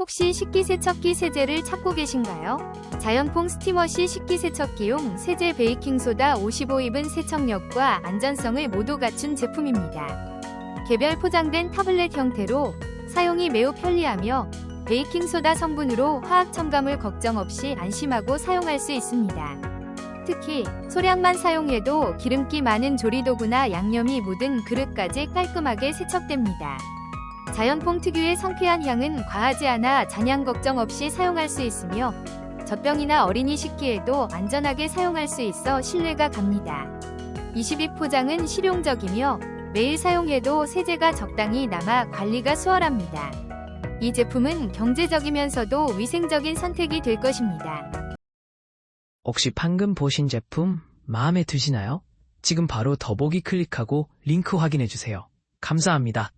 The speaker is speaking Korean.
혹시 식기세척기 세제를 찾고 계신가요? 자연풍 스티머시 식기세척기용 세제 베이킹소다 55입은 세척력과 안전성을 모두 갖춘 제품입니다. 개별 포장된 타블렛 형태로 사용이 매우 편리하며 베이킹소다 성분으로 화학 첨가물 걱정 없이 안심하고 사용할 수 있습니다. 특히 소량만 사용해도 기름기 많은 조리도구나 양념이 묻은 그릇까지 깔끔하게 세척됩니다. 자연풍 특유의 상쾌한 향은 과하지 않아 잔향 걱정 없이 사용할 수 있으며 젖병이나 어린이 식기에도 안전하게 사용할 수 있어 신뢰가 갑니다. 20입 포장은 실용적이며 매일 사용해도 세제가 적당히 남아 관리가 수월합니다. 이 제품은 경제적이면서도 위생적인 선택이 될 것입니다. 혹시 방금 보신 제품 마음에 드시나요? 지금 바로 더보기 클릭하고 링크 확인해주세요. 감사합니다.